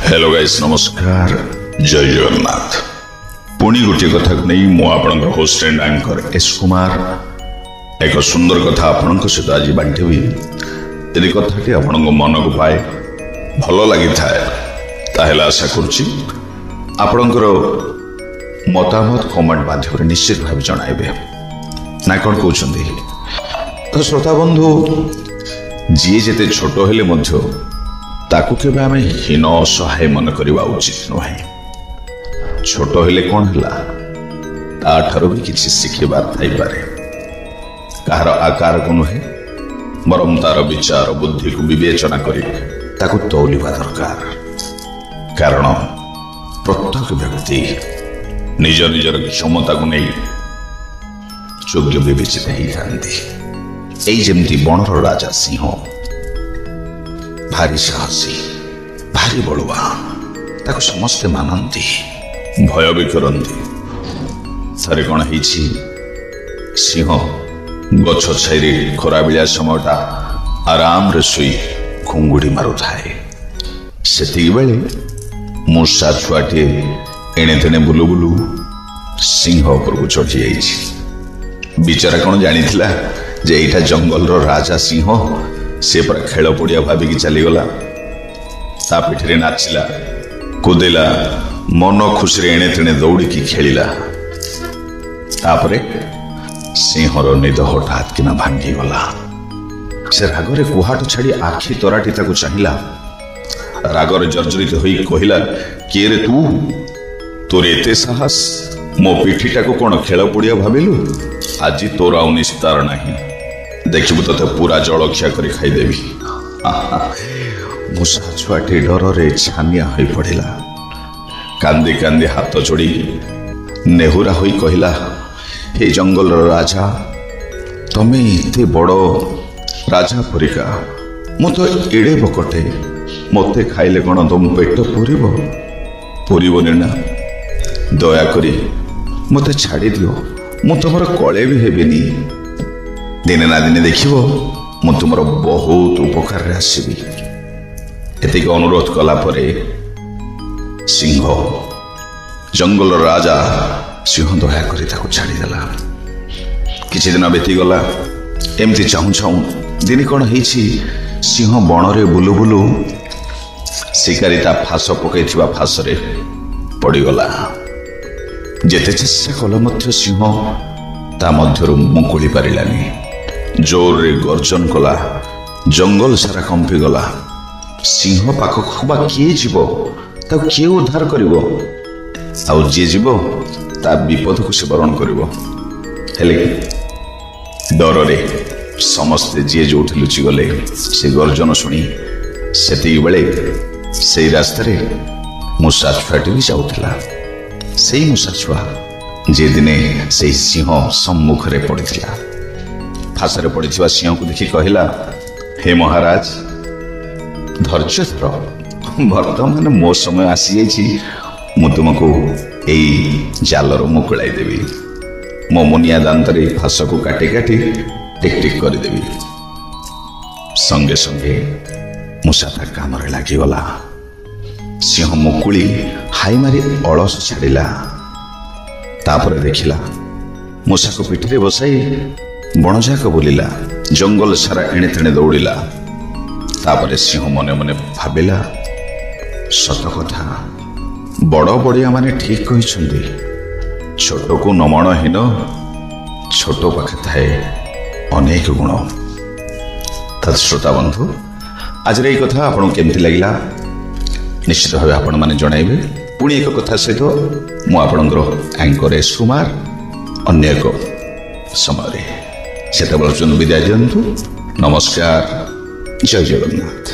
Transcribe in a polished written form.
Hello guys नमस्कार जय जगन्नाथ। पुणी गोटे कथा नहीं मुझे host and anchor S Kumar एक सुंदर कथा आपण सहित आज बांटबी। यदि कथाटी आपण मन को पाए भल लगी थाए आशा करुच्ची आपणकर मतामत कमेंट माध्यम निश्चित भाव जनइबे ना कौन कहते। तो श्रोता बंधु जी जेते छोट हेले मध्य ताकू केबे आमे हीन असहाय मन करवा उचित नुहे। छोट हेले कौन हैला ताठारो भी किसी शिखिबार थाई पारे। कहार आकार को नुहे बरम तार विचार बुद्धि को विवेचना करी ताकू तौलिबा दरकार। कारण प्रत्येक व्यक्ति निज निजर क्षमता को नहीं योग्य विवेचित ही थांती। एई जेमती बनर राजा सिंह भारी साहसी भारी बलुआ ताको समस्ते मानती भय भी करती। थरे कौन है सिंह गछ छाई खरा बिलिया समयटा आराम रे शुई घुंगुड़ी मारू थाए। सेतिक बेले मूषा छुआटे एणे तेणे बुलु बुलु सिंह उपर को चढ़ी जाइछि। बिचारा कौन जानी जे एटा जंगल रो राजा सिंह से पर खेल पड़िया भाविकी चलीगला। ता पिठरे नाचिला कुदेला मन खुशी एणे तेणे दौड़िकी खेलिला। तापरे सिंहर निद हठात किना भांगी गला। से रागरे कुहाट छाड़ी आखि तराटी ताको चाहिला। रागरे जर्जरित होई कहिला किए रे तू तोर एते साहस मो पिठीटा को कौन खेल पड़िया भाविलु। आज तोर आउ निस्तार नहीं देखिबु तो पूरा जलखिया करी खाईदेवी। मूषा छुआटी डर छानिया हो पड़ा। कांदी कांदी हाथ जोड़ी नेहुरा होई कहला हे जंगल राजा तमे इते बड़ राजा परिका मु तो एड़े बकटे मते खाइले कौन तुम पेट पूरबनी ना। दया करी मते छाड़ी दियो मु तुमर कले भी हेबिनी। दिने ना दिने देखिबो मु तुमर बहुत उपकार रे आसीबी। एतिक अनुरोध कला परे सिंह जंगल राजा सिंह दया करी ताको छाड़ी देला। किछि दिन बीती गला। एमती चाहू चाहू दिन कौन है सिंह बण रे बुलु बुलु शिकारी ता फास पकईथिबा फास रे पड़ीगला। जेते चेष्टा कल मध्य सिंह ता मध्यरु मुकुली पारिलानी। जोर रे गर्जन कला जंगल सारा कंपी गला। सिंह पाखक बा किए जीवो ताको किए उद्धार करिवो आउ जे जीवो ता विपद को से बरण करिवो। हेले डर रे समस्ते जे जोठी लुचि गले। से गर्जन शुणी सेति बेले से रास्ता रे मूषा छुआटी भी जाउथला। सेई मूषा छुआ जे दिने से सिंह सम्मुख रे पड़िथिला। फासरे पड़िथिबा सिंह को देखि कहिला हे महाराज धैर्य धर वर्तमान मो समय आसी जाइछि। मु तुमको एई जालर मुकुलाई देवी। मो मुनिया दांत रे फास को काटी काटी टिक टिक कर देवी। संगे संगे मूषा ता काम रे लागि गला। सिंह मुकुली हाई मारी अलस छाड़िला। तापर देखिला मूषा को पिठी रे बसाई बणजाक बुलिला। जंगल सारा एणे तेणे दौड़िला। तापर सिंह मने मने भाबिला सत कथा बड़ बड़िया माने ठीक कहिसंदी। छोट को नमण हीन छोट पाखे थाए अनेक गुण। श्रोता बंधु आज ये कथा आपको केमती लगिला निश्चित भाव आपण माने जणाइबे। पुणी एक कथा सहित मु आपणकर एंकर एस कुमार अन्य एक समय से विदाय दिंतु। नमस्कार जय जगन्नाथ।